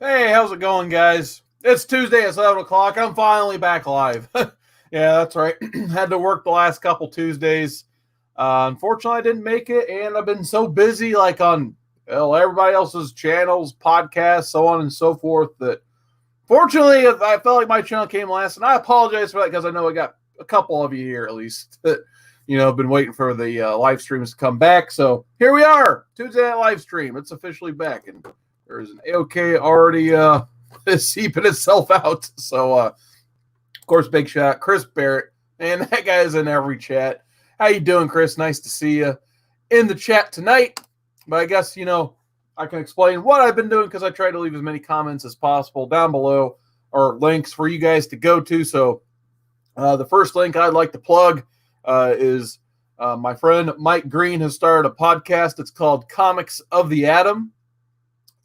Hey, how's it going, guys? It's Tuesday at 7 o'clock. I'm finally back live. Yeah, that's right. Had to work the last couple Tuesdays. Unfortunately, I didn't make it, and I've been so busy, like on everybody else's channels, podcasts, so on and so forth, that fortunately, I felt like my channel came last, and I apologize for that because I know I got a couple of you here at least that, been waiting for the live streams to come back. So here we are, Tuesday night live stream. It's officially back, and there's an AOK already seeping itself out. So, of course, big shout out Chris Barrett. Man, that guy is in every chat. How you doing, Chris? Nice to see you in the chat tonight. But I guess, I can explain what I've been doing because I try to leave as many comments as possible down below or links for you guys to go to. So the first link I'd like to plug is my friend Mike Green has started a podcast. It's called Comics of the Atom.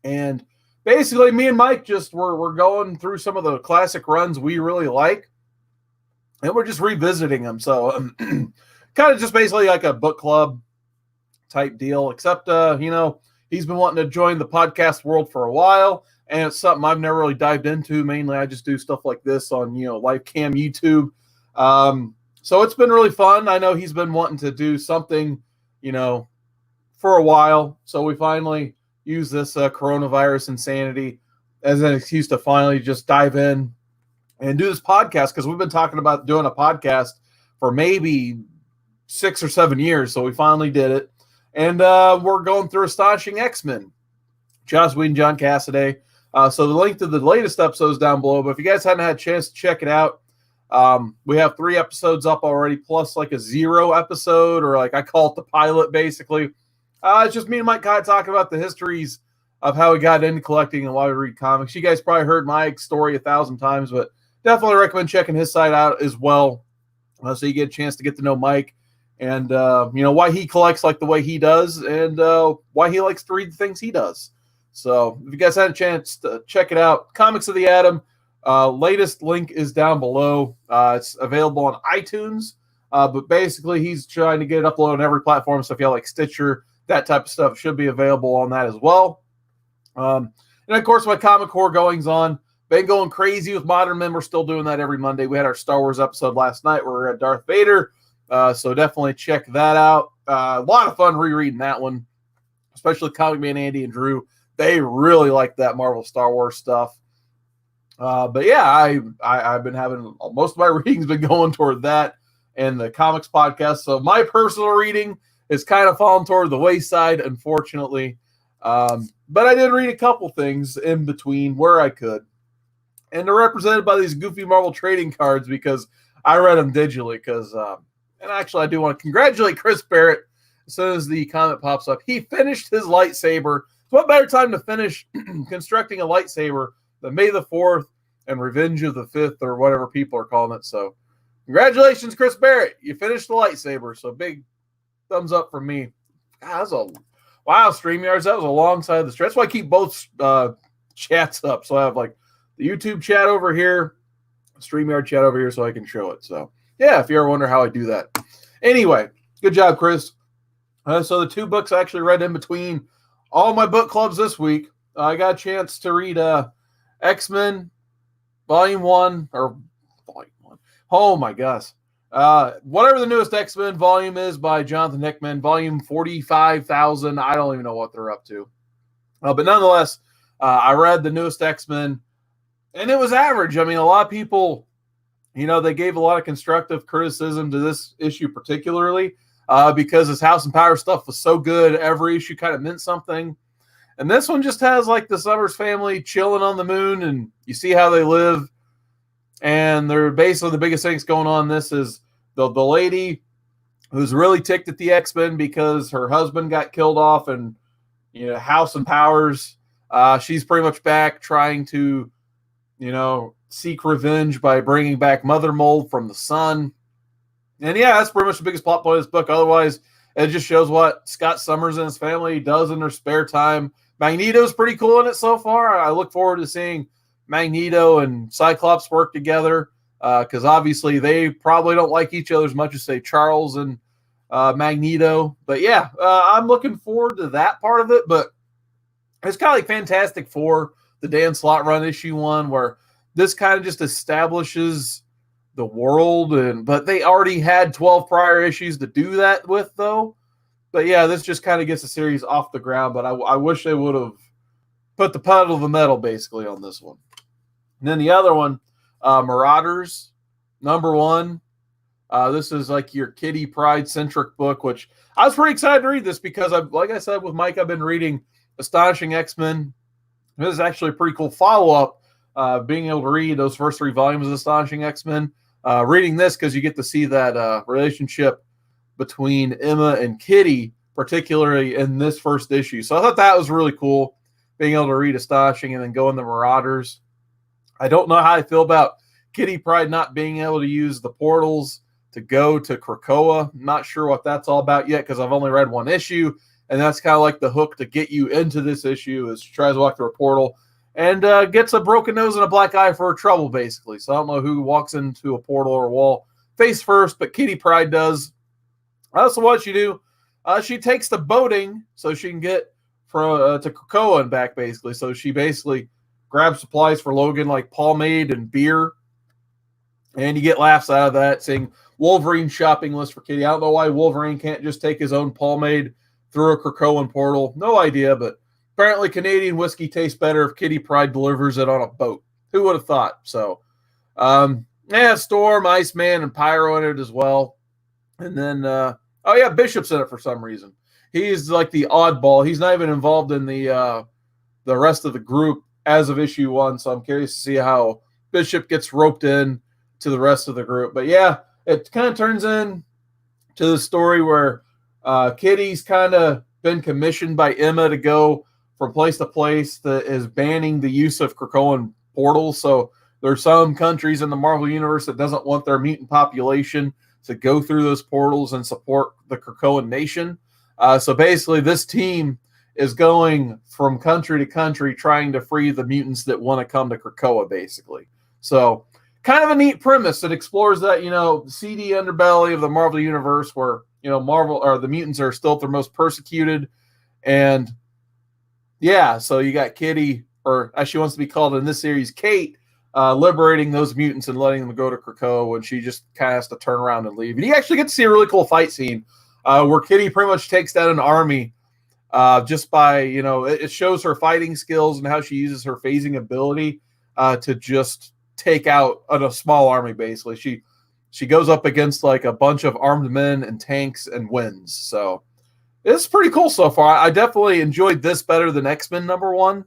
And basically, me and Mike we're going through some of the classic runs we really like, and we're just revisiting them. So kind of just basically like a book club type deal, except, he's been wanting to join the podcast world for a while, and it's something I've never really dived into. Mainly, I just do stuff like this on, live cam YouTube. So it's been really fun. I know he's been wanting to do something, for a while. So we finally use this coronavirus insanity as an excuse to finally just dive in and do this podcast, because we've been talking about doing a podcast for maybe 6 or 7 years. So we finally did it. And we're going through Astonishing XMen, Joss Whedon, John Cassaday. So the link to the latest episode is down below. But if you guys haven't had a chance to check it out, we have 3 episodes up already, plus like a 0 episode, or like I call it the pilot, basically. It's just me and Mike kind of talking about the histories of how we got into collecting and why we read comics. You guys probably heard my story 1,000 times, but definitely recommend checking his site out as well, so you get a chance to get to know Mike and, why he collects like the way he does, and why he likes to read the things he does. So if you guys had a chance to check it out, Comics of the Atom, latest link is down below. It's available on iTunes, but basically he's trying to get it uploaded on every platform. So if you have like Stitcher, that type of stuff should be available on that as well. And of course, my comic horror goings on. Been going crazy with Modern Men. We're still doing that every Monday. We had our Star Wars episode last night where we were at Darth Vader. So definitely check that out. A lot of fun rereading that one, especially Comic Man Andy and Drew. They really like that Marvel Star Wars stuff. But yeah, I've been having most of my readings been going toward that and the comics podcast. So my personal reading is kind of fallen toward the wayside, unfortunately. But I did read a couple things in between where I could. And they're represented by these goofy Marvel trading cards because I read them digitally. And actually, I do want to congratulate Chris Barrett. As soon as the comment pops up, he finished his lightsaber. So what better time to finish constructing a lightsaber than May the 4th and Revenge of the 5th, or whatever people are calling it. So congratulations, Chris Barrett. You finished the lightsaber. So big thumbs up from me. God, wow, StreamYards, that was a long side of the stretch. That's why I keep both chats up. So I have like the YouTube chat over here, StreamYard chat over here, so I can show it. So yeah, if you ever wonder how I do that. Anyway, good job, Chris. So the 2 books I actually read in between all my book clubs this week. I got a chance to read X-Men Volume 1, or Volume 1. Oh my gosh. Whatever the newest X-Men volume is by Jonathan Hickman, volume 45,000. I don't even know what they're up to. But nonetheless, I read the newest X-Men, and it was average. I mean, a lot of people, they gave a lot of constructive criticism to this issue particularly because this House and Power stuff was so good. Every issue kind of meant something. And this one just has like the Summers family chilling on the moon, and you see how they live. And they're basically the biggest things going on. This is the lady who's really ticked at the X-Men because her husband got killed off, and House and Powers. She's pretty much back trying to, seek revenge by bringing back Mother Mold from the sun. And yeah, that's pretty much the biggest plot point of this book. Otherwise, it just shows what Scott Summers and his family does in their spare time. Magneto's pretty cool in it so far. I look forward to seeing Magneto and Cyclops work together because obviously they probably don't like each other as much as, say, Charles and Magneto. But yeah, I'm looking forward to that part of it. But it's kind of like Fantastic Four, the Dan Slott run issue 1, where this kind of just establishes the world, but they already had 12 prior issues to do that with, though. But yeah, this just kind of gets the series off the ground, but I wish they would have put the pedal to the metal basically on this one. And then the other one, Marauders, #1. This is like your Kitty Pryde centric book, which I was pretty excited to read this because like I said with Mike, I've been reading Astonishing X-Men. This is actually a pretty cool follow-up, being able to read those first 3 volumes of Astonishing X-Men. Reading this because you get to see that relationship between Emma and Kitty, particularly in this first issue. So I thought that was really cool, being able to read Astonishing and then go in the Marauders. I don't know how I feel about Kitty Pryde not being able to use the portals to go to Krakoa. I'm not sure what that's all about yet because I've only read 1 issue, and that's kind of like the hook to get you into this issue is she tries to walk through a portal and gets a broken nose and a black eye for her trouble, basically. So I don't know who walks into a portal or a wall face first, but Kitty Pryde does. So what she do, she takes the boating so she can get to Krakoa and back, basically. So she basically grabs supplies for Logan like pomade and beer, and you get laughs out of that, saying Wolverine shopping list for Kitty. I don't know why Wolverine can't just take his own pomade through a Krakoan portal. No idea, but apparently Canadian whiskey tastes better if Kitty Pryde delivers it on a boat. Who would have thought? So, Storm, Iceman, and Pyro in it as well. And then, Bishop's in it for some reason. He's like the oddball. He's not even involved in the rest of the group as of issue 1. So I'm curious to see how Bishop gets roped in to the rest of the group. But yeah, it kind of turns in to the story where Kitty's kind of been commissioned by Emma to go from place to place that is banning the use of Krakoan portals. So there's some countries in the Marvel Universe that doesn't want their mutant population to go through those portals and support the Krakoan nation. So basically this team is going from country to country trying to free the mutants that want to come to Krakoa, basically. So kind of a neat premise that explores that, seedy underbelly of the Marvel Universe where, Marvel or the mutants are still their most persecuted. And yeah, so you got Kitty, or as she wants to be called in this series, Kate, liberating those mutants and letting them go to Krakoa when she just kind of has to turn around and leave. And you actually get to see a really cool fight scene where Kitty pretty much takes down an army just by, it shows her fighting skills and how she uses her phasing ability to just take out a small army, basically. She goes up against like a bunch of armed men and tanks and wins. So it's pretty cool so far. I definitely enjoyed this better than X-Men #1.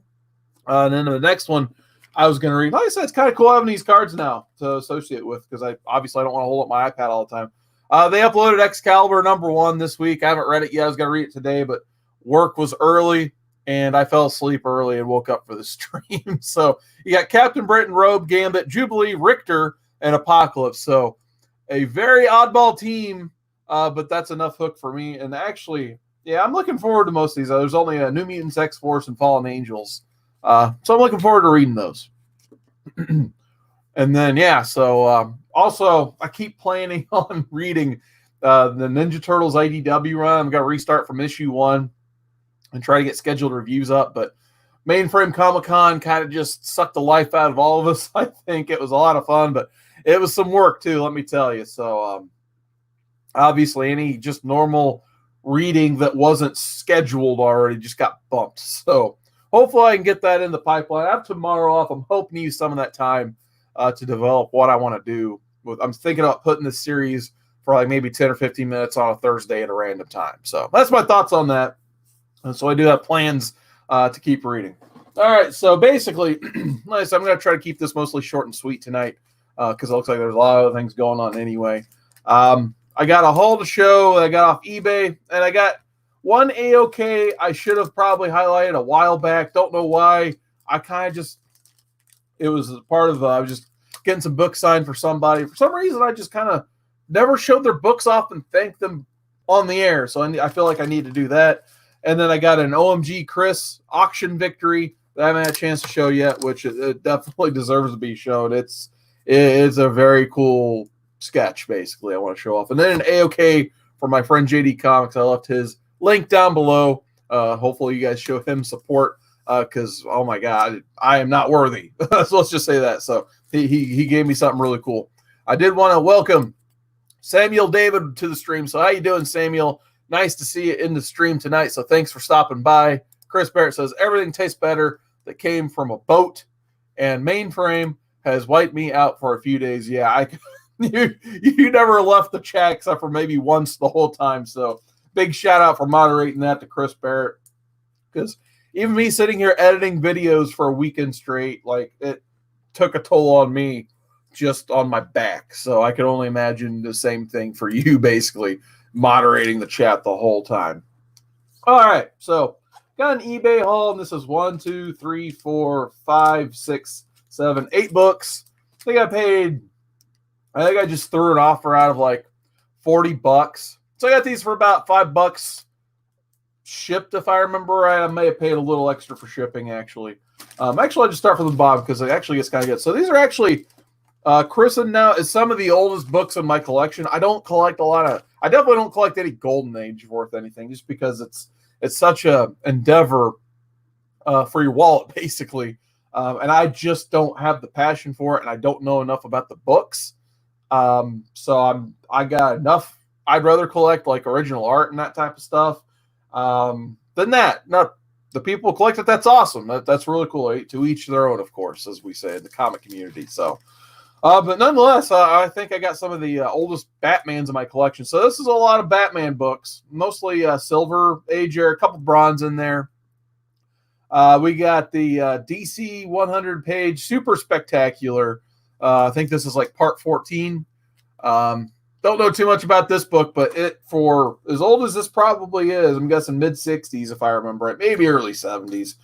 And then the next one I was going to read. Like I said, it's kind of cool having these cards now to associate with because I don't want to hold up my iPad all the time. They uploaded Excalibur #1 this week. I haven't read it yet. I was going to read it today, but work was early, and I fell asleep early and woke up for the stream. So you got Captain Britain, Rogue, Gambit, Jubilee, Richter, and Apocalypse. So a very oddball team, but that's enough hook for me. And actually, yeah, I'm looking forward to most of these. There's only a New Mutants, X-Force, and Fallen Angels. So I'm looking forward to reading those. And then, also, I keep planning on reading the Ninja Turtles IDW run. I'm going to restart from issue 1 and try to get scheduled reviews up. But Mainframe Comic-Con kind of just sucked the life out of all of us. I think it was a lot of fun, but it was some work too, let me tell you. So obviously any just normal reading that wasn't scheduled already just got bumped. So hopefully I can get that in the pipeline. I have tomorrow off. I'm hoping to use some of that time to develop what I want to do. I'm thinking about putting this series for like maybe 10 or 15 minutes on a Thursday at a random time. So that's my thoughts on that. And so I do have plans to keep reading. All right, so basically, like I said, I'm going to try to keep this mostly short and sweet tonight because it looks like there's a lot of things going on anyway. I got a haul to show that I got off eBay, and I got one AOK I should have probably highlighted a while back. Don't know why. I kind of just, it was part of, I was just getting some books signed for somebody. For some reason, I just kind of never showed their books off and thanked them on the air. So I feel like I need to do that. And then I got an OMG Chris auction victory that I haven't had a chance to show yet, which it definitely deserves to be shown. It's a very cool sketch, basically, I want to show off. And then an AOK for my friend DEE Comics. I left his link down below. Hopefully you guys show him support because oh my god, I am not worthy. So let's just say that. So he gave me something really cool. I did want to welcome Samuel David to the stream. So how you doing, Samuel? Nice to see you in the stream tonight. So thanks for stopping by. Chris Barrett says everything tastes better that came from a boat, and mainframe has wiped me out for a few days. Yeah, you never left the chat except for maybe once the whole time. So big shout out for moderating that to Chris Barrett, because even me sitting here editing videos for a weekend straight, like it took a toll on me just on my back. So I can only imagine the same thing for you, basically moderating the chat the whole time. All right, so got an eBay haul, and this is 1, 2, 3, 4, 5, 6, 7, 8 books. I think I just threw an offer out of like $40. So I got these for about $5 shipped, if I remember right. I may have paid a little extra for shipping, actually. Actually, I'll just start from the bottom because it actually gets kind of good. So these are actually christened now as some of the oldest books in my collection. I don't collect I definitely don't collect any Golden Age worth anything, just because it's such a endeavor for your wallet, basically. And I just don't have the passion for it, and I don't know enough about the books. So I got enough. I'd rather collect like original art and that type of stuff than that. Now, the people collect it, that's awesome. That's really cool. To each their own, of course, as we say in the comic community. So, but nonetheless, I think I got some of the oldest Batmans in my collection. So this is a lot of Batman books, mostly Silver Age era, a couple bronze in there. We got the DC 100-page Super Spectacular. I think this is like part 14. Don't know too much about this book, but it, for as old as this probably is, I'm guessing mid-60s if I remember it, maybe early 70s.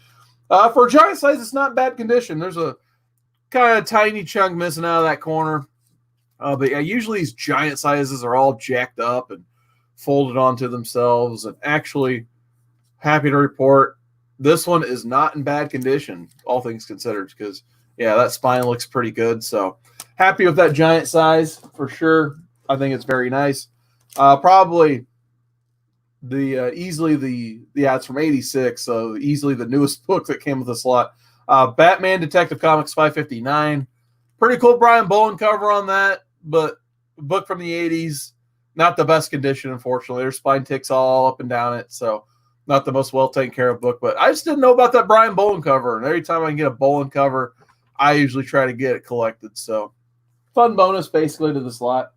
For a giant size, it's not in bad condition. There's a kind of tiny chunk missing out of that corner. But yeah, usually these giant sizes are all jacked up and folded onto themselves. And actually, happy to report, this one is not in bad condition, all things considered, because, yeah, that spine looks pretty good. So happy with that giant size for sure. I think it's very nice. Probably it's from 86, so easily the newest book that came with this lot. Batman Detective Comics 559. Pretty cool Brian Bowen cover on that, but book from the 80s, not the best condition, unfortunately. There's spine ticks all up and down it, so not the most well taken care of book. But I just didn't know about that Brian Bowen cover, and every time I can get a Bowen cover, I usually try to get it collected. So fun bonus, basically, to this lot.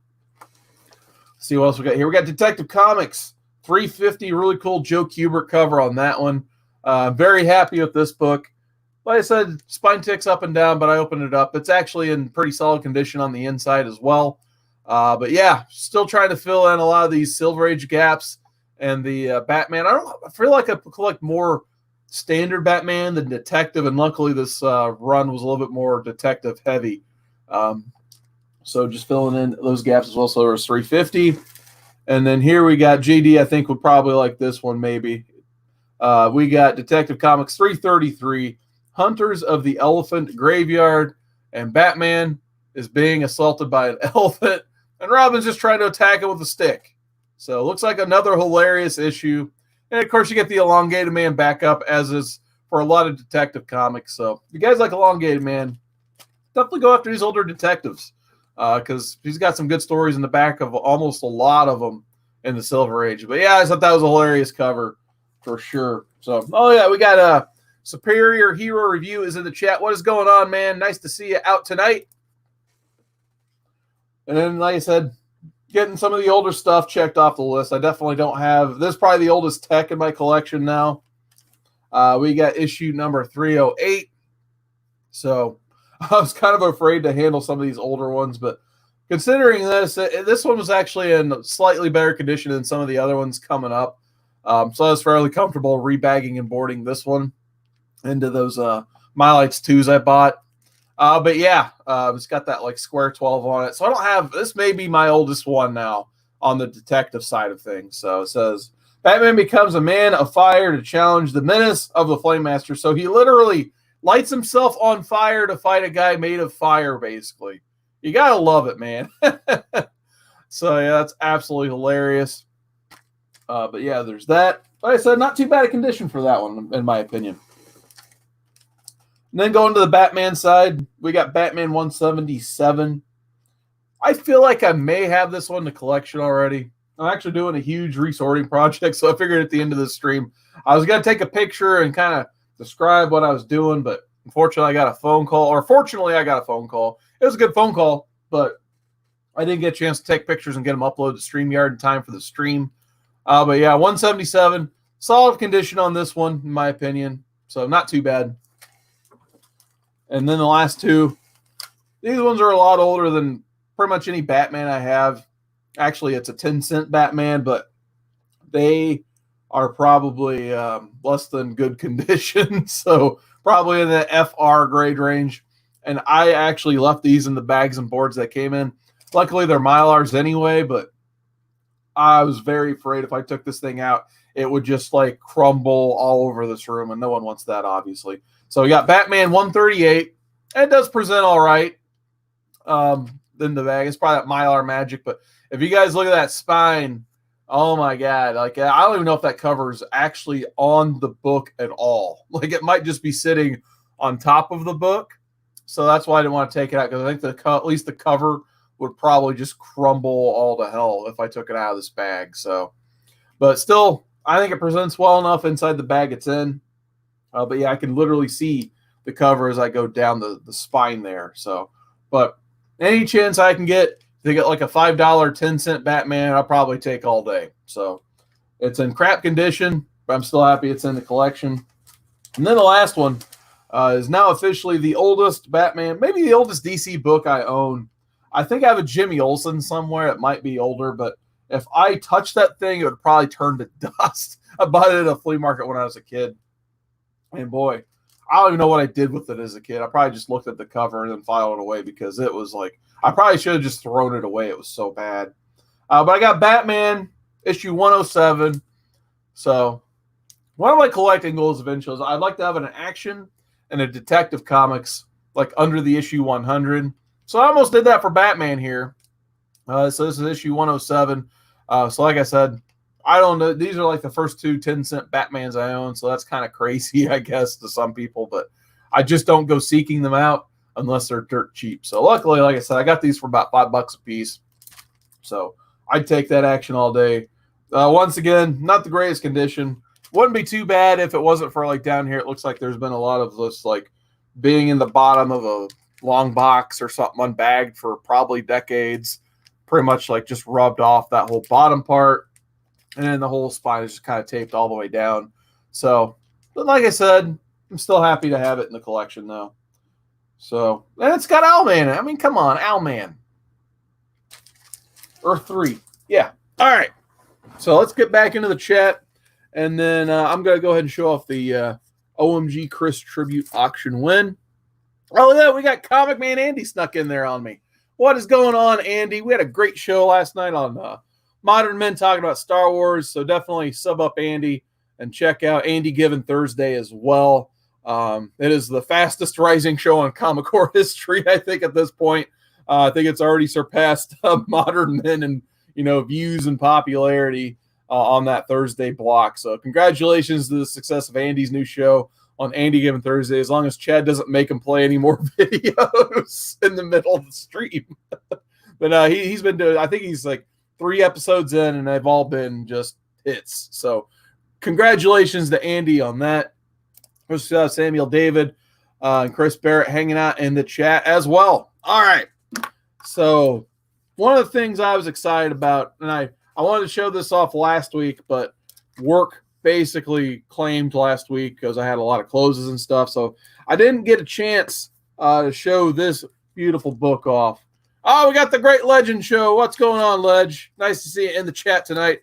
See what else we got here. We got Detective Comics 350, really cool Joe Kubert cover on that one. Very happy with this book. Like I said, spine ticks up and down, but I opened it up. It's actually in pretty solid condition on the inside as well. But yeah, still trying to fill in a lot of these Silver Age gaps and the Batman. I feel like I collect more standard Batman than detective, and luckily this run was a little bit more detective heavy. So just filling in those gaps as well. So there was 350. And then here we got JD, I think would probably like this one maybe. We got Detective Comics 333, Hunters of the Elephant Graveyard, and Batman is being assaulted by an elephant, and Robin's just trying to attack him with a stick. So it looks like another hilarious issue. And of course you get the Elongated Man backup, as is for a lot of Detective Comics. So if you guys like Elongated Man, definitely go after these older detectives. Because he's got some good stories in the back of almost a lot of them in the Silver Age. But yeah, I thought that was a hilarious cover for sure. So, oh yeah, we got a Superior Hero Review is in the chat. What is going on, man? Nice to see you out tonight. And then, like I said, getting some of the older stuff checked off the list. I definitely don't have, this is probably the oldest tech in my collection now. We got issue number 308. So I was kind of afraid to handle some of these older ones, but considering this one was actually in slightly better condition than some of the other ones coming up. So I was fairly comfortable rebagging and boarding this one into those Mylites 2s I bought. But yeah, it's got that like square 12 on it. So I don't have, this may be my oldest one now on the detective side of things. So it says, Batman becomes a man of fire to challenge the menace of the Flame Master. So he literally lights himself on fire to fight a guy made of fire, basically. You got to love it, man. So, yeah, that's absolutely hilarious. But, yeah, there's that. Like I said, not too bad a condition for that one, in my opinion. And then going to the Batman side, we got Batman 177. I feel like I may have this one in the collection already. I'm actually doing a huge resorting project, so I figured at the end of the stream I was going to take a picture and kind of describe what I was doing, but unfortunately I got a phone call, or fortunately I got a phone call. It was a good phone call, but I didn't get a chance to take pictures and get them uploaded to StreamYard in time for the stream. But yeah, 177, solid condition on this one, in my opinion, so not too bad. And then the last two, these ones are a lot older than pretty much any Batman I have. Actually, it's a 10-cent Batman, but they are probably less than good condition. So probably in the FR grade range. And I actually left these in the bags and boards that came in. Luckily, they're Mylars anyway, but I was very afraid if I took this thing out, it would just like crumble all over this room, and no one wants that, obviously. So we got Batman 138. It does present all right in the bag. It's probably that Mylar magic, but if you guys look at that spine, oh my God. Like, I don't even know if that cover is actually on the book at all. Like, it might just be sitting on top of the book. So that's why I didn't want to take it out, because I think at least the cover would probably just crumble all to hell if I took it out of this bag. So, but still, I think it presents well enough inside the bag it's in. But yeah, I can literally see the cover as I go down the spine there. So, but any chance I can get to get like a $5, 10-cent Batman, I'll probably take all day. So it's in crap condition, but I'm still happy it's in the collection. And then the last one is now officially the oldest Batman, maybe the oldest DC book I own. I think I have a Jimmy Olsen somewhere. It might be older, but if I touched that thing, it would probably turn to dust. I bought it at a flea market when I was a kid. And boy, I don't even know what I did with it as a kid. I probably just looked at the cover and then filed it away, because it was like, I probably should have just thrown it away. It was so bad. But I got Batman issue 107. So one of my collecting goals eventually is I'd like to have an action and a Detective Comics like under the issue 100. So I almost did that for Batman here. So this is issue 107. So like I said, I don't know. These are like the first two 10-cent Batmans I own. So that's kind of crazy, I guess, to some people. But I just don't go seeking them out unless they're dirt cheap. So luckily, like I said, I got these for about $5 a piece. So I'd take that action all day. Once again, not the greatest condition. Wouldn't be too bad if it wasn't for like down here. It looks like there's been a lot of this like being in the bottom of a long box or something unbagged for probably decades. Pretty much like just rubbed off that whole bottom part. And then the whole spine is just kind of taped all the way down. So, but like I said, I'm still happy to have it in the collection though. So, and it's got Owlman in it. I mean, come on, Owlman. Earth 3. Yeah. All right. So let's get back into the chat. And then I'm going to go ahead and show off the OMG Chris Tribute Auction win. Oh, yeah, we got Comic Man Andy snuck in there on me. What is going on, Andy? We had a great show last night on Modern Men talking about Star Wars. So definitely sub up Andy and check out Andy Given Thursday as well. It is the fastest rising show on Comic Core history, I think, at this point. I think it's already surpassed Modern Men and, views and popularity on that Thursday block. So congratulations to the success of Andy's new show on Andy Given Thursday, as long as Chad doesn't make him play any more videos in the middle of the stream. But he's been doing, I think he's like 3 episodes in, and they've all been just hits. So congratulations to Andy on that. There's Samuel David and Chris Barrett hanging out in the chat as well. All right. So one of the things I was excited about, and I wanted to show this off last week, but work basically claimed last week because I had a lot of closes and stuff. So I didn't get a chance to show this beautiful book off. Oh, we got the Great Legend Show. What's going on, Ledge? Nice to see you in the chat tonight.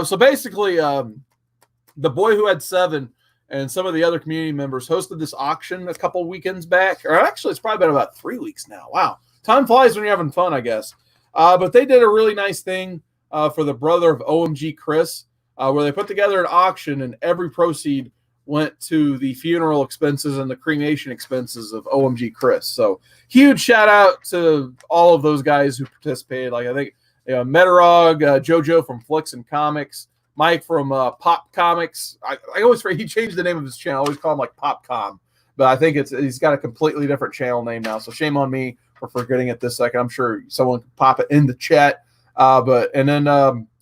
So basically, The Boy Who Had 7 and some of the other community members hosted this auction a couple weekends back. Or actually, it's probably been about 3 weeks now. Wow. Time flies when you're having fun, I guess. But they did a really nice thing for the brother of OMG Chris, where they put together an auction, and every proceed went to the funeral expenses and the cremation expenses of OMG Chris. So huge shout out to all of those guys who participated. Like I think Metarog, JoJo from Flicks and Comics, Mike from Pop Comics. I always forget, he changed the name of his channel. I always call him like Popcom. but I think he's got a completely different channel name now. So shame on me for forgetting it this second. I'm sure someone could pop it in the chat. And then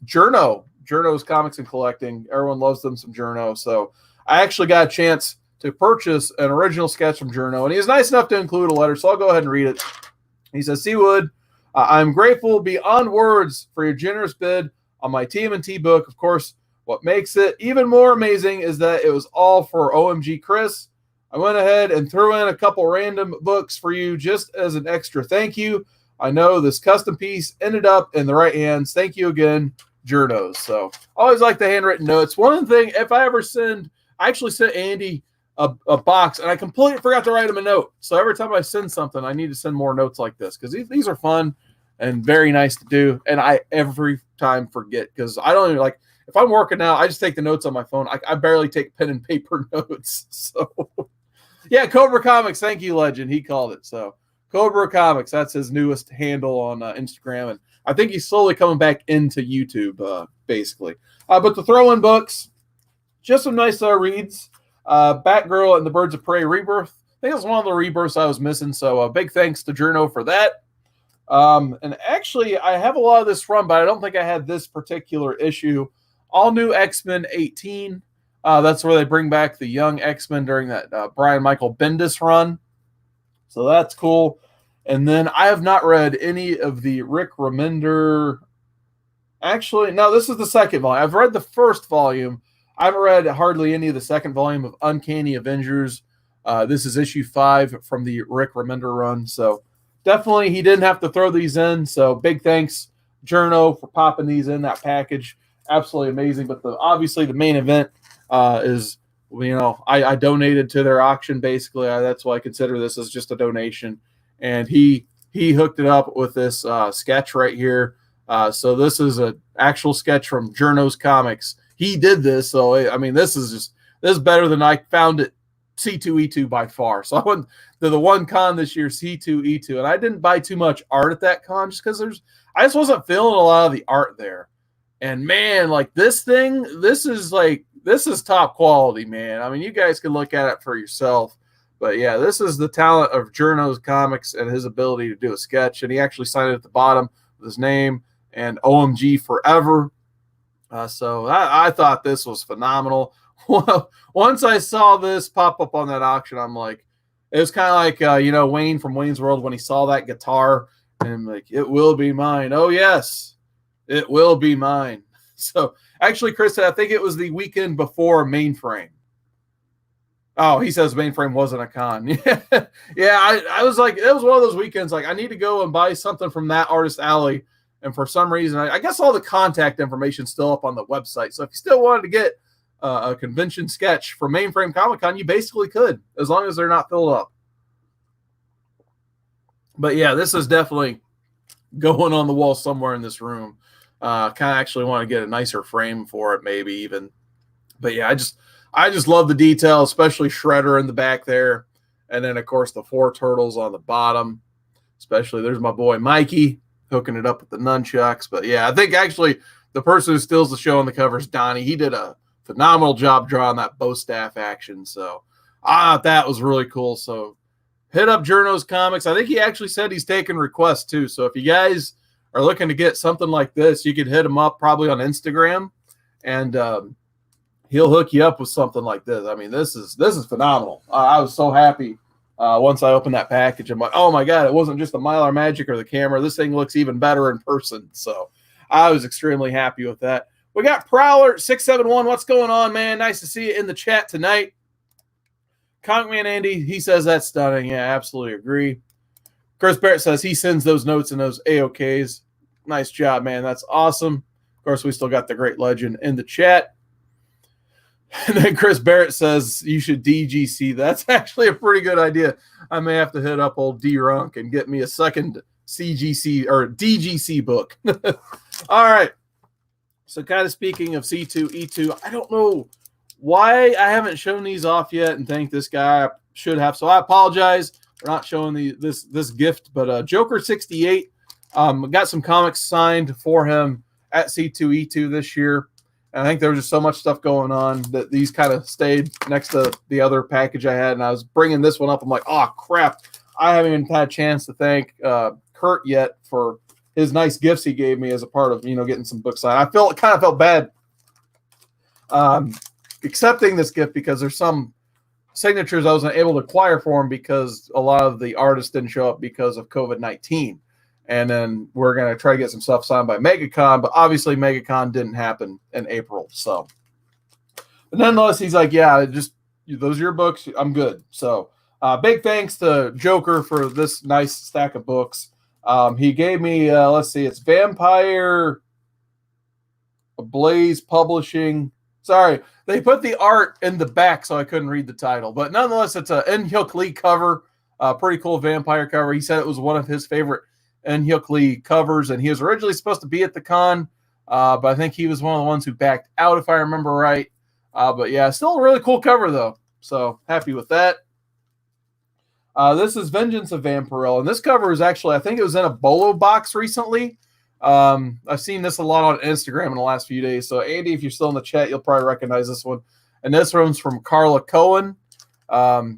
Journo's Comics and Collecting. Everyone loves them some Journo. So I actually got a chance to purchase an original sketch from Journo, and he was nice enough to include a letter, so I'll go ahead and read it. He says, Seawood, I'm grateful beyond words for your generous bid on my TMNT book. Of course, what makes it even more amazing is that it was all for OMG Chris. I went ahead and threw in a couple random books for you just as an extra thank you. I know this custom piece ended up in the right hands. Thank you again, Journos. So always like the handwritten notes. One thing, if I ever I actually sent Andy a box, and I completely forgot to write him a note. So every time I send something, I need to send more notes like this, because these are fun and very nice to do. And I every time forget, because I don't even like, if I'm working out, I just take the notes on my phone. I barely take pen and paper notes. So yeah, Cobra Comics. Thank you, Legend. He called it. So Cobra Comics, that's his newest handle on Instagram. And I think he's slowly coming back into YouTube, basically. But the throw-in books, just some nice reads. Batgirl and the Birds of Prey Rebirth. I think it was one of the rebirths I was missing, so big thanks to Journo for that. And actually, I have a lot of this run, but I don't think I had this particular issue. All new X-Men 18. That's where they bring back the young X-Men during that Brian Michael Bendis run. So that's cool. And then I have not read any of the Rick Remender. Actually, no, this is the second volume. I've read the first volume. I haven't read hardly any of the second volume of Uncanny Avengers. This is issue 5 from the Rick Remender run. So definitely he didn't have to throw these in. So big thanks, Journo, for popping these in that package. Absolutely amazing. But obviously the main event is, I donated to their auction, basically. That's why I consider this as just a donation. And he hooked it up with this sketch right here. So this is an actual sketch from Journo's Comics. He did this, so I mean, this is better than I found it. C2E2 by far. So I went to the one con this year, C2E2, and I didn't buy too much art at that con just because I just wasn't feeling a lot of the art there. And man, like this is top quality, man. I mean, you guys can look at it for yourself. But yeah, this is the talent of Journo's Comics and his ability to do a sketch. And he actually signed it at the bottom with his name and OMG Forever. So I thought this was phenomenal. Well, once I saw this pop up on that auction, I'm like, it was kind of like, Wayne from Wayne's World when he saw that guitar and like, it will be mine. Oh, yes, it will be mine. So actually, Chris said, I think it was the weekend before Mainframe. Oh, he says Mainframe wasn't a con. Yeah, I was like, it was one of those weekends. Like, I need to go and buy something from that Artist Alley. And for some reason, I guess all the contact information is still up on the website. So if you still wanted to get a convention sketch for Mainframe Comic Con, you basically could, as long as they're not filled up. But yeah, this is definitely going on the wall somewhere in this room. Kind of actually want to get a nicer frame for it, maybe even. But yeah, I just love the detail, especially Shredder in the back there. And then, of course, the 4 turtles on the bottom. Especially, there's my boy Mikey hooking it up with the nunchucks. But yeah, I think actually the person who steals the show on the cover is Donnie. He did a phenomenal job drawing that bow staff action. So that was really cool. So hit up Journo's Comics. I think he actually said he's taking requests too. So if you guys are looking to get something like this, you could hit him up probably on Instagram, and he'll hook you up with something like this. I mean, this is phenomenal. I was so happy. Once I opened that package, I'm like, oh my God, it wasn't just the Mylar Magic or the camera. This thing looks even better in person. So I was extremely happy with that. We got Prowler 671. What's going on, man? Nice to see you in the chat tonight. Comic Man Andy, he says that's stunning. Yeah, absolutely agree. Chris Barrett says he sends those notes and those AOKs. Nice job, man. That's awesome. Of course, we still got the great legend in the chat. And then Chris Barrett says you should DGC. That's actually a pretty good idea. I may have to hit up old D-Runk and get me a second CGC or DGC book. All right. So kind of speaking of C2E2, I don't know why I haven't shown these off yet and thank this guy. I should have. So I apologize for not showing this gift. But Joker 68 got some comics signed for him at C2E2 this year. And I think there was just so much stuff going on that these kind of stayed next to the other package I had. And I was bringing this one up. I'm like, oh, crap. I haven't even had a chance to thank Kurt yet for his nice gifts he gave me as a part of, getting some books signed. I kind of felt bad accepting this gift because there's some signatures I wasn't able to acquire for him because a lot of the artists didn't show up because of COVID-19. And then we're going to try to get some stuff signed by MegaCon, but obviously MegaCon didn't happen in April. So, but nonetheless, he's like, yeah, just those are your books. I'm good. So big thanks to Joker for this nice stack of books. He gave me, let's see, it's Vampire Blaze Publishing. Sorry, they put the art in the back, so I couldn't read the title. But nonetheless, it's an N-Hyuk Lee cover, pretty cool vampire cover. He said it was one of his favorite N-Hyuk Lee covers, and he was originally supposed to be at the con, but I think he was one of the ones who backed out, if I remember right. But yeah, still a really cool cover, though. So happy with that. This is Vengeance of Vampirella, and this cover is actually, I think it was in a Bolo box recently. I've seen this a lot on Instagram in the last few days. So Andy, if you're still in the chat, you'll probably recognize this one. And this one's from Carla Cohen.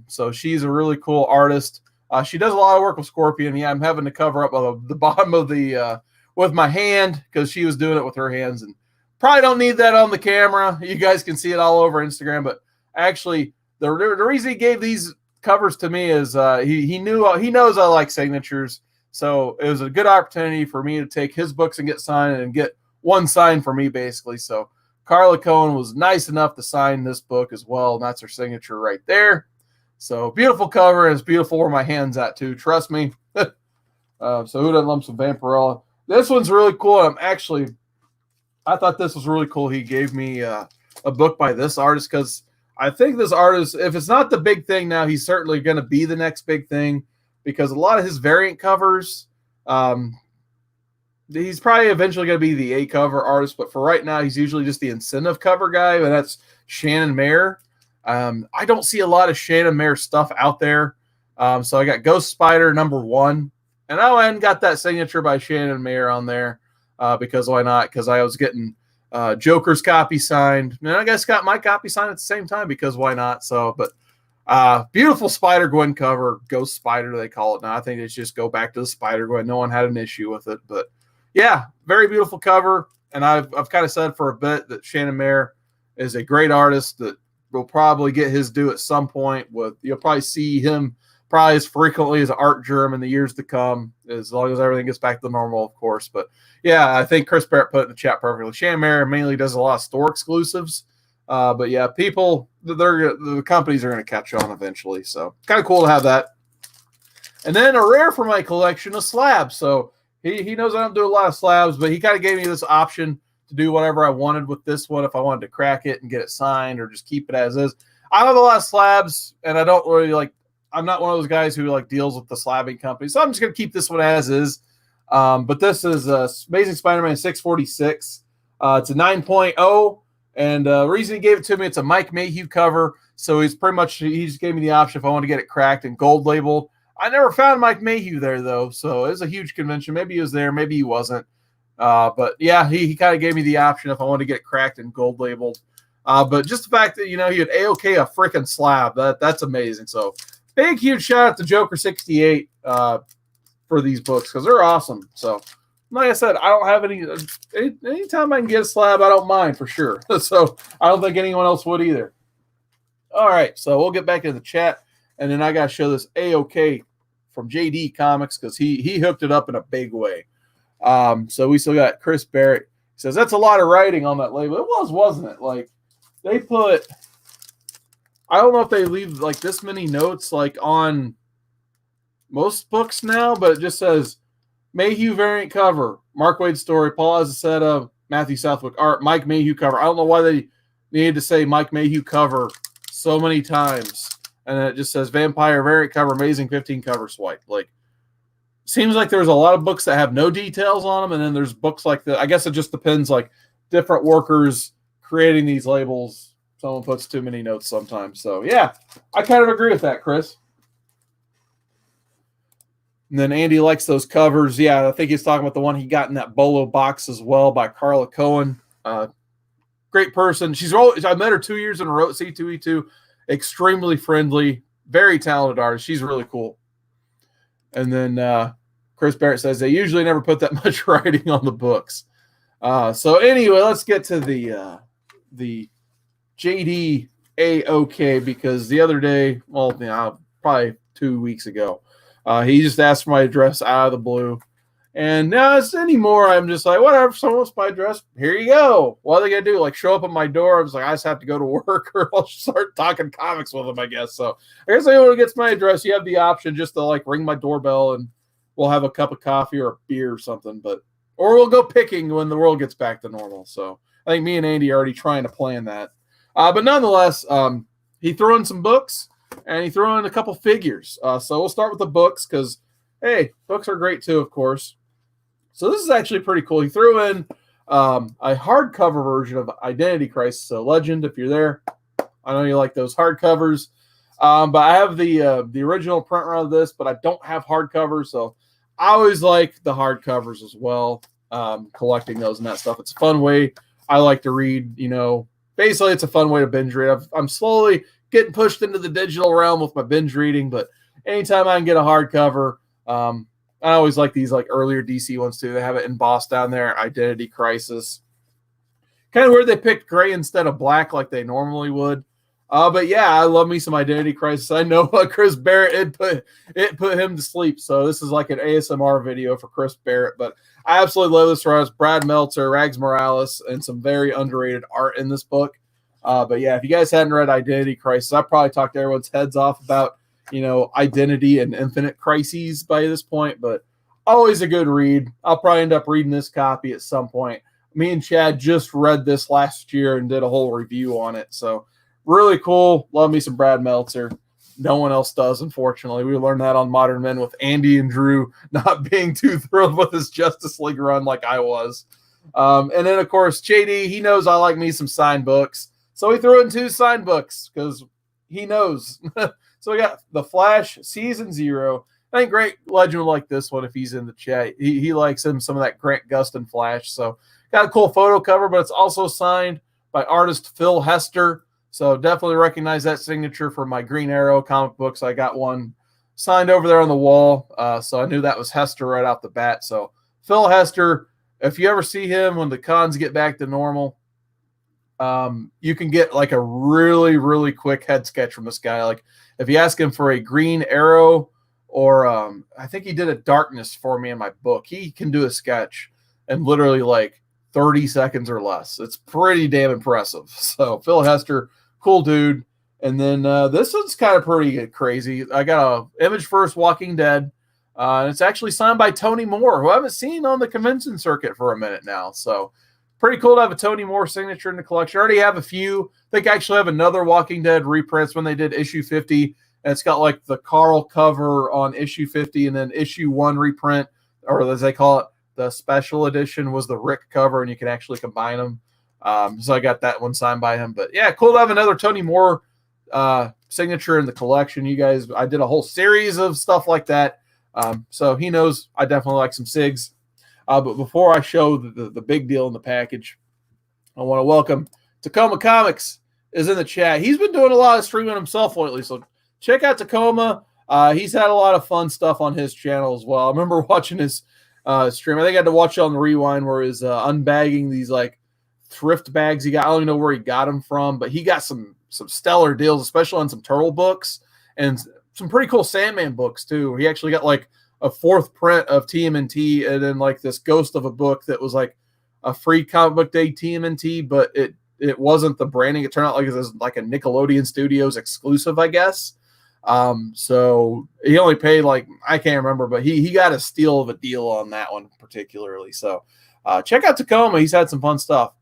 So she's a really cool artist. She does a lot of work with Scorpion. Yeah, I'm having to cover up the bottom of the with my hand because she was doing it with her hands, and probably don't need that on the camera. You guys can see it all over Instagram. But actually, the reason he gave these covers to me is he knows I like signatures. So it was a good opportunity for me to take his books and get signed and get one signed for me, basically. So Carla Cohen was nice enough to sign this book as well, and that's her signature right there. So beautiful cover, and it's beautiful where my hand's at too. Trust me. So who doesn't love some Vampirella? This one's really cool. I thought this was really cool. He gave me a book by this artist because I think this artist, if it's not the big thing now, he's certainly going to be the next big thing because a lot of his variant covers, he's probably eventually going to be the A cover artist, but for right now, he's usually just the incentive cover guy, and that's Shannon Mayer. I don't see a lot of Shannon Mayer stuff out there. So I got Ghost Spider #1, and I went and got that signature by Shannon Mayer on there because why not? Because I was getting Joker's copy signed, and I guess got my copy signed at the same time because why not? So, but beautiful Spider-Gwen cover, Ghost Spider they call it now. I think it's just go back to the Spider-Gwen. No one had an issue with it, but yeah, very beautiful cover. And I've kind of said for a bit that Shannon Mayer is a great artist that will probably get his due at some point. You'll probably see him probably as frequently as Art Germ in the years to come, as long as everything gets back to normal, of course. But yeah, I think Chris Barrett put it in the chat perfectly. Shannon Mayer mainly does a lot of store exclusives. But yeah, the companies are going to catch on eventually. So kind of cool to have that. And then a rare for my collection, a slab. So he knows I don't do a lot of slabs, but he kind of gave me this option to do whatever I wanted with this one, if I wanted to crack it and get it signed or just keep it as is. I have a lot of slabs, and I don't really I'm not one of those guys who deals with the slabbing company, so I'm just going to keep this one as is. But this is Amazing Spider-Man 646. It's a 9.0, and the reason he gave it to me, it's a Mike Mayhew cover, so he just gave me the option if I want to get it cracked and gold labeled. I never found Mike Mayhew there, though, so it was a huge convention. Maybe he was there, maybe he wasn't. But yeah, he kind of gave me the option if I want to get it cracked and gold labeled. But just the fact that, he would AOK a freaking slab, that's amazing. So big, huge shout out to Joker 68 for these books because they're awesome. So like I said, I don't have anytime I can get a slab, I don't mind for sure. So I don't think anyone else would either. All right, so we'll get back to the chat, and then I got to show this AOK from DEE Comics because he hooked it up in a big way. So we still got Chris Barrett. He says, that's a lot of writing on that label. It was, wasn't it? They put, I don't know if they leave this many notes on most books now, but it just says Mayhew variant cover, Mark Waid story, Paul Azaceta, Matthew Southwick art, Mike Mayhew cover. I don't know why they needed to say Mike Mayhew cover so many times. And then it just says Vampire variant cover, Amazing 15 cover swipe. Seems like there's a lot of books that have no details on them, and then there's books like that. I guess it just depends, different workers creating these labels. Someone puts too many notes sometimes. So, yeah, I kind of agree with that, Chris. And then Andy likes those covers. Yeah, I think he's talking about the one he got in that Bolo box as well by Carla Cohen. great person. I met her 2 years in a row at C2E2. Extremely friendly, very talented artist. She's really cool. And then Chris Barrett says they usually never put that much writing on the books. So anyway, let's get to the JD AOK, because the other day, well, probably 2 weeks ago, he just asked for my address out of the blue. And now it's anymore. I'm just like, whatever, someone wants my address, here you go. What are they going to do? Like, show up at my door? I was like, I just have to go to work, or I'll start talking comics with them, I guess. So I guess anyone who gets my address, you have the option just to like ring my doorbell and we'll have a cup of coffee or a beer or something. Or we'll go picking when the world gets back to normal. So I think me and Andy are already trying to plan that. But nonetheless, he threw in some books and he threw in a couple figures. So we'll start with the books because, hey, books are great too, of course. So this is actually pretty cool. He threw in a hardcover version of Identity Crisis. So Legend, if you're there, I know you like those hardcovers. But I have the original print run of this, but I don't have hardcovers. So I always like the hardcovers as well, collecting those and that stuff. It's a fun way. I like to read, basically it's a fun way to binge read. I'm slowly getting pushed into the digital realm with my binge reading, but anytime I can get a hardcover, I always like these like earlier DC ones too. They have it embossed down there, Identity Crisis. Kind of weird they picked gray instead of black like they normally would. But yeah, I love me some Identity Crisis. I know Chris Barrett, it put him to sleep. So this is like an ASMR video for Chris Barrett. But I absolutely love this run. It's Brad Meltzer, Rags Morales, and some very underrated art in this book. But yeah, if you guys hadn't read Identity Crisis, I probably talked everyone's heads off about identity and infinite crises by this point, but always a good read. I'll probably end up reading this copy at some point. Me and Chad just read this last year and did a whole review on it. So really cool. Love me some Brad Meltzer. No one else does, unfortunately. We learned that on Modern Men with Andy and Drew not being too thrilled with his Justice League run like I was. And then, of course, JD, he knows I like me some signed books. So he threw in 2 signed books because he knows. So we got The Flash, Season 0. I think Great Legend will like this one if he's in the chat. He likes some of that Grant Gustin Flash. So got a cool photo cover, but it's also signed by artist Phil Hester. So definitely recognize that signature for my Green Arrow comic books. I got one signed over there on the wall. So I knew that was Hester right off the bat. So Phil Hester, if you ever see him when the cons get back to normal, you can get like a really, really quick head sketch from this guy. Like if you ask him for a Green Arrow or I think he did a Darkness for me in my book, he can do a sketch in literally like 30 seconds or less. It's pretty damn impressive. So Phil Hester, cool dude. And then this one's kind of pretty crazy. I got a Image First Walking Dead. And it's actually signed by Tony Moore, who I haven't seen on the convention circuit for a minute now. So pretty cool to have a Tony Moore signature in the collection. I already have a few. I think I actually have another Walking Dead reprints when they did issue 50. And it's got like the Carl cover on issue 50 and then issue 1 reprint, or as they call it, the special edition was the Rick cover, and you can actually combine them. So I got that one signed by him. But yeah, cool to have another Tony Moore signature in the collection. You guys, I did a whole series of stuff like that. So he knows I definitely like some SIGs. But before I show the big deal in the package, I want to welcome Tacoma Comics is in the chat. He's been doing a lot of streaming himself lately, so check out Tacoma. He's had a lot of fun stuff on his channel as well. I remember watching his stream. I think I had to watch it on the rewind where he's unbagging these like thrift bags he got. I don't even know where he got them from, but he got some stellar deals, especially on some Turtle books and some pretty cool Sandman books too. He actually got like a 4th print of TMNT and then like this ghost of a book that was like a free comic book day TMNT, but it wasn't the branding. It turned out like it was like a Nickelodeon Studios exclusive, I guess. So he only paid like, I can't remember, but he got a steal of a deal on that one particularly. So check out Tacoma. He's had some fun stuff.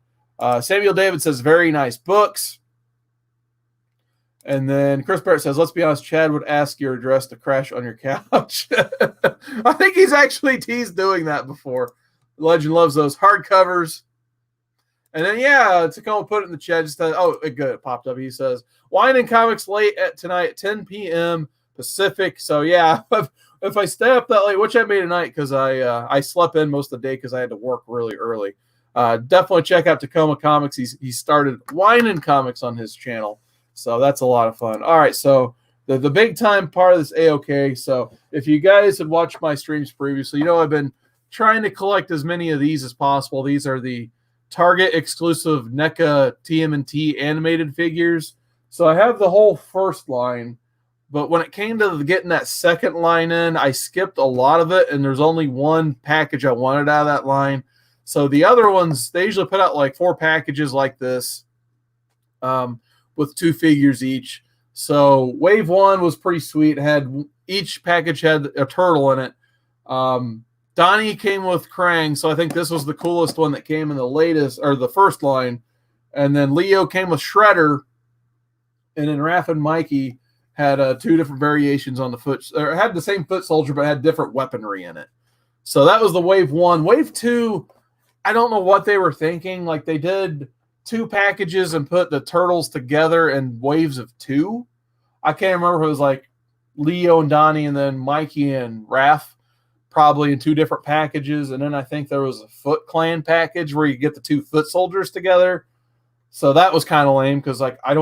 Samuel David says, very nice books. And then Chris Barrett says, let's be honest, Chad would ask your address to crash on your couch. I think he's actually teased doing that before. Legend loves those hardcovers. And then, yeah, Tacoma put it in the chat. Just good. It popped up. He says, Wine and Comics late at tonight, 10 p.m. Pacific. So, yeah, if I stay up that late, which I made tonight because I slept in most of the day because I had to work really early. definitely check out Tacoma Comics. He started Whining Comics on his channel, so that's a lot of fun. All right, so the big time part of this AOK. So if you guys had watched my streams previously, you know I've been trying to collect as many of these as possible. These are the Target exclusive NECA TMNT animated figures. So I have the whole first line, but when it came to getting that second line in, I skipped a lot of it, and there's only one package I wanted out of that line. So the other ones, they usually put out like 4 packages like this, with 2 figures each. So wave 1 was pretty sweet. Each package had a turtle in it. Donnie came with Krang, so I think this was the coolest one that came in the latest, or the first line. And then Leo came with Shredder, and then Raph and Mikey had 2 different variations on the foot, or had the same foot soldier, but had different weaponry in it. So that was the wave 1. Wave 2, I don't know what they were thinking. Like, they did 2 packages and put the turtles together in waves of 2. I can't remember if it was like Leo and Donnie and then Mikey and Raph, probably in 2 different packages. And then I think there was a Foot Clan package where you get the 2 foot soldiers together. So that was kind of lame because, like, I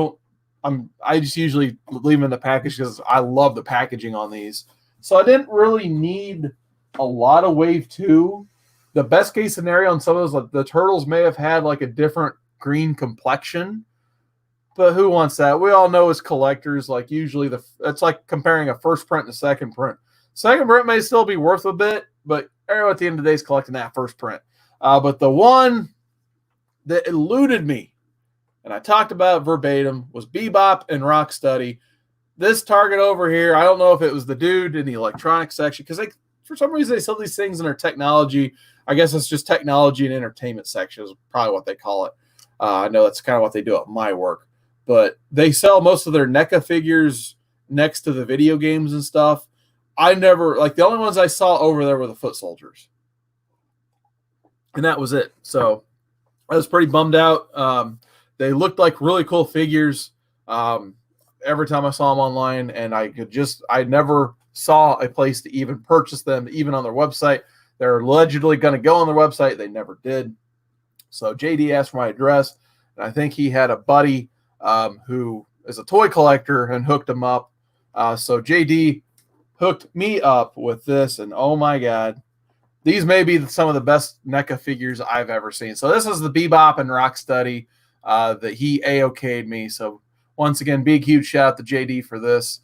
just usually leave them in the package because I love the packaging on these. So I didn't really need a lot of wave 2. The best case scenario on some of those, like, the turtles may have had like a different green complexion, but who wants that? We all know as collectors, like, usually it's like comparing a first print and a second print. Second print may still be worth a bit, but at the end of the day, is collecting that first print. But the one that eluded me, and I talked about verbatim, was Bebop and Rocksteady. This Target over here, I don't know if it was the dude in the electronics section, because for some reason they sell these things in their technology. I guess it's just technology and entertainment section is probably what they call it. I know that's kind of what they do at my work. But they sell most of their NECA figures next to the video games and stuff. The only ones I saw over there were the foot soldiers. And that was it. So I was pretty bummed out. They looked like really cool figures every time I saw them online, and I never saw a place to even purchase them, even on their website. They're allegedly going to go on their website. They never did. So JD asked for my address, and I think he had a buddy who is a toy collector and hooked him up. So JD hooked me up with this, and oh my God, these may be some of the best NECA figures I've ever seen. So this is the Bebop and Rocksteady that he AOK'd me. So once again, big, huge shout out to JD for this.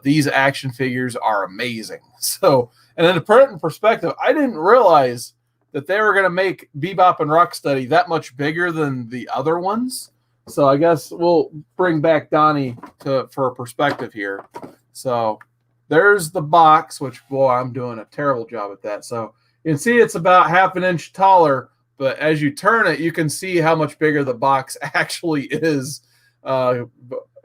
These action figures are amazing. So, and then to put it in perspective, I didn't realize that they were going to make Bebop and Rocksteady that much bigger than the other ones. So I guess we'll bring back Donnie for a perspective here. So there's the box, which, boy, I'm doing a terrible job at that. So you can see it's about half an inch taller, but as you turn it, you can see how much bigger the box actually is of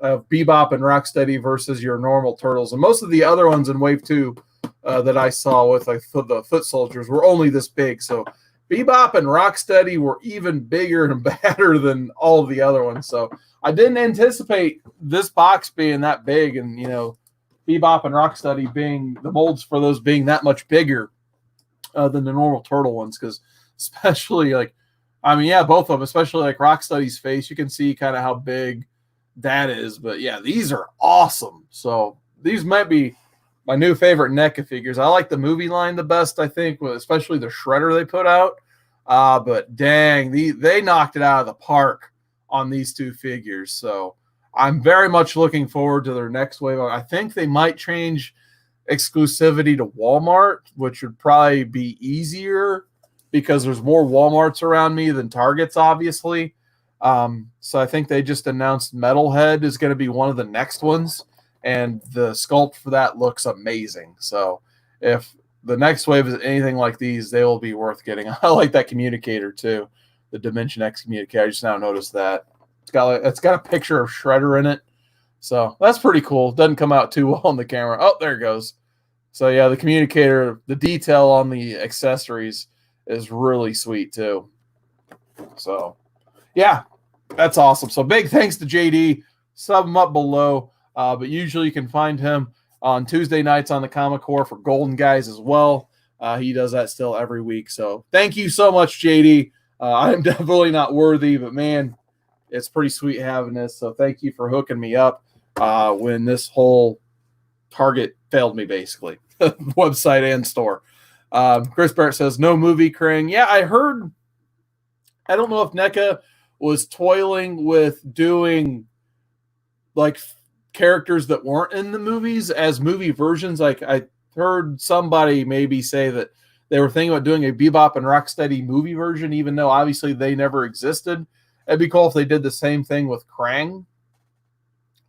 Bebop and Rocksteady versus your normal turtles. And most of the other ones in Wave 2 that I saw with the foot soldiers were only this big. So Bebop and Rocksteady were even bigger and badder than all of the other ones. So I didn't anticipate this box being that big, and, you know, Bebop and Rocksteady being the molds for those being that much bigger than the normal turtle ones. Because especially both of them, especially like Rocksteady's face, you can see kind of how big that is. But yeah, these are awesome. So these might be my new favorite NECA figures. I like the movie line the best, I think, especially the Shredder they put out. But dang, they knocked it out of the park on these 2 figures. So I'm very much looking forward to their next wave. I think they might change exclusivity to Walmart, which would probably be easier because there's more Walmarts around me than Targets, obviously. So I think they just announced Metalhead is going to be one of the next ones, and the sculpt for that looks amazing. So if the next wave is anything like these, they will be worth getting. I like that communicator too, the Dimension X communicator. I just now noticed that. It's got a picture of Shredder in it. So that's pretty cool. Doesn't come out too well on the camera. Oh, there it goes. So yeah, the communicator, the detail on the accessories is really sweet too. So yeah, that's awesome. So big thanks to JD. Sub him up below. But usually you can find him on Tuesday nights on the Comic Core for Golden Guys as well. He does that still every week. So thank you so much, JD. I am definitely not worthy, but man, it's pretty sweet having this. So thank you for hooking me up when this whole Target failed me, basically, website and store. Chris Barrett says, no movie, Krang. Yeah, I heard, I don't know if NECA was toiling with doing like characters that weren't in the movies as movie versions. Like I heard somebody maybe say that they were thinking about doing a Bebop and Rocksteady movie version, even though obviously they never existed. It'd be cool if they did the same thing with Krang.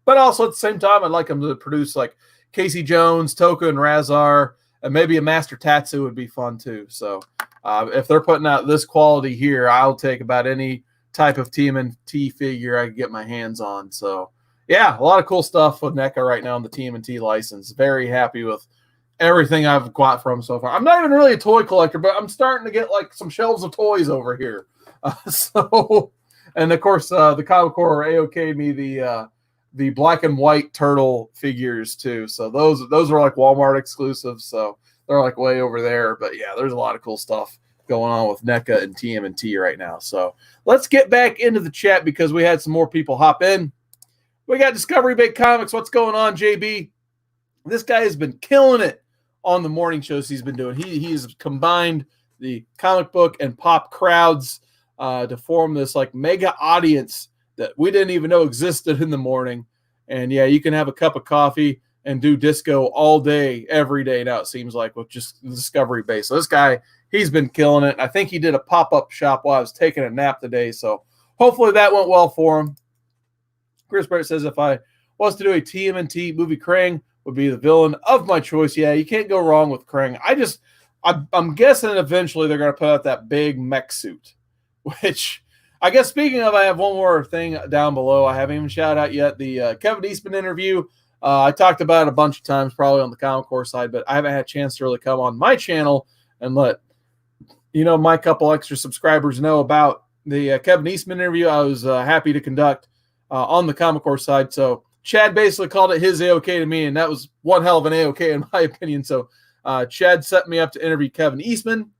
But also at the same time, I'd like them to produce like Casey Jones, Toka, and Razar, and maybe a Master Tatsu would be fun too. So if they're putting out this quality here, I'll take about any type of TMNT figure I can get my hands on. So yeah, a lot of cool stuff with NECA right now on the TMNT license. Very happy with everything I've got from so far. I'm not even really a toy collector, but I'm starting to get like some shelves of toys over here. And of course, the Comic Core AOK me the black and white turtle figures too. So those are like Walmart exclusives. So they're like way over there. But yeah, there's a lot of cool stuff going on with NECA and TMNT right now. So let's get back into the chat because we had some more people hop in. We got Discovery Big Comics. What's going on, JB? This guy has been killing it on the morning shows he's been doing. He's combined the comic book and pop crowds to form this like mega audience that we didn't even know existed in the morning. And yeah, you can have a cup of coffee and do disco all day, every day now, it seems like, with just the Discovery base. So this guy, he's been killing it. I think he did a pop-up shop while I was taking a nap today. So hopefully that went well for him. Chris Barrett says, if I was to do a TMNT movie, Krang would be the villain of my choice. Yeah, you can't go wrong with Krang. I'm guessing eventually they're going to put out that big mech suit, which I guess speaking of, I have one more thing down below. I haven't even shouted out yet. The Kevin Eastman interview. I talked about it a bunch of times, probably on the Comic Core side, but I haven't had a chance to really come on my channel and let my couple extra subscribers know about the Kevin Eastman interview. I was happy to conduct on the Comic Core side. So Chad basically called it his AOK to me, and that was one hell of an AOK in my opinion. So Chad set me up to interview Kevin Eastman,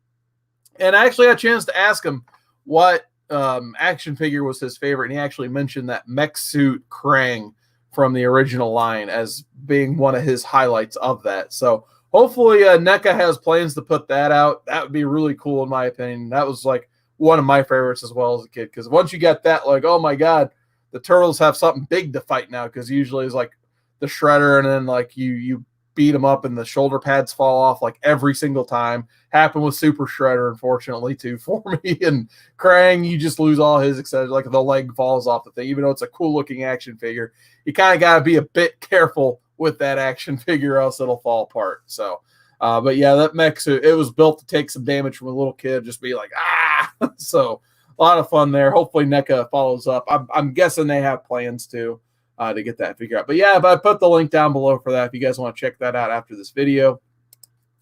and I actually had a chance to ask him what action figure was his favorite, and he actually mentioned that mech suit Krang from the original line as being one of his highlights of that. So hopefully NECA has plans to put that out. That would be really cool in my opinion. That was like one of my favorites as well as a kid, because once you got that, like, oh my god, the Turtles have something big to fight now, because usually it's like the Shredder and then like you beat them up and the shoulder pads fall off like every single time. Happened with Super Shredder, unfortunately, too, for me. And Krang, you just lose all his accessories. Like the leg falls off the thing, even though it's a cool looking action figure. You kind of got to be a bit careful with that action figure, or else it'll fall apart. So, but yeah, that mech suit, it was built to take some damage from a little kid, just be like, ah. So a lot of fun there. Hopefully NECA follows up. I'm guessing they have plans to get that figure out. But yeah, but I put the link down below for that if you guys want to check that out after this video.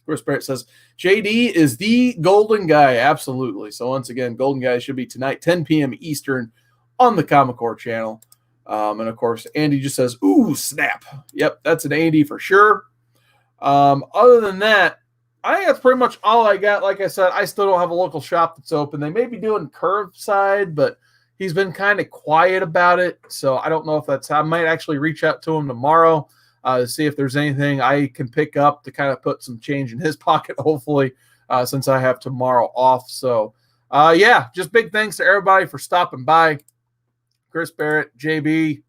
Chris Barrett says, JD is the golden guy. Absolutely. So once again, golden guy should be tonight, 10 p.m. Eastern on the Comic Core channel. And of course, Andy just says, ooh, snap. Yep, that's an Andy for sure. Other than that, I think that's pretty much all I got. Like I said, I still don't have a local shop that's open. They may be doing curbside, but he's been kind of quiet about it. So I don't know if that's, I might actually reach out to him tomorrow to see if there's anything I can pick up to kind of put some change in his pocket, hopefully, since I have tomorrow off. So yeah, just big thanks to everybody for stopping by. Chris Barrett, JB,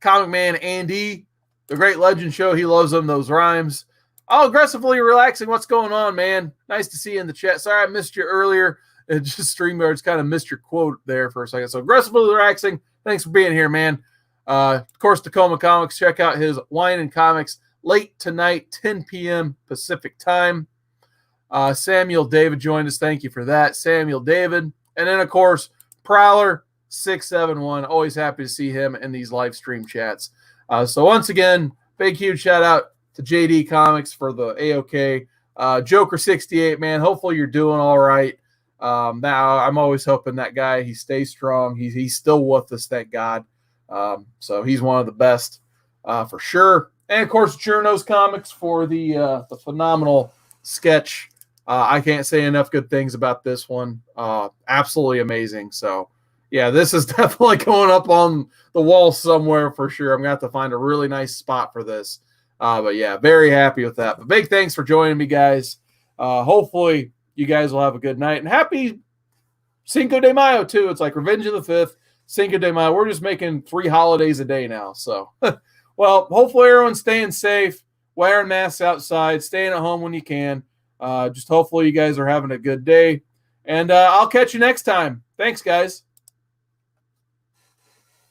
Comic Man, Andy, the Great Legend Show. He loves them, those rhymes. Oh, aggressively relaxing. What's going on, man? Nice to see you in the chat. Sorry I missed you earlier. It just StreamYard's kind of missed your quote there for a second. So aggressively relaxing. Thanks for being here, man. Of course, Tacoma Comics. Check out his Wine and Comics late tonight, 10 p.m. Pacific time. Samuel David joined us. Thank you for that, Samuel David. And then, of course, Prowler 671. Always happy to see him in these live stream chats. So once again, big, huge shout out to JD Comics for the AOK. Joker 68, man. Hopefully you're doing all right. Now I'm always hoping that guy, he stays strong. He's still with us, thank God. So he's one of the best for sure. And of course, Journos Comics for the phenomenal sketch I can't say enough good things about this one. Absolutely amazing. So, yeah, this is definitely going up on the wall somewhere for sure. I'm going to have to find a really nice spot for this. But, yeah, very happy with that. But big thanks for joining me, guys. Hopefully you guys will have a good night. And happy Cinco de Mayo, too. It's like Revenge of the 5th, Cinco de Mayo. We're just making 3 holidays a day now. So, well, hopefully everyone's staying safe, wearing masks outside, staying at home when you can. Just hopefully you guys are having a good day. And I'll catch you next time. Thanks, guys.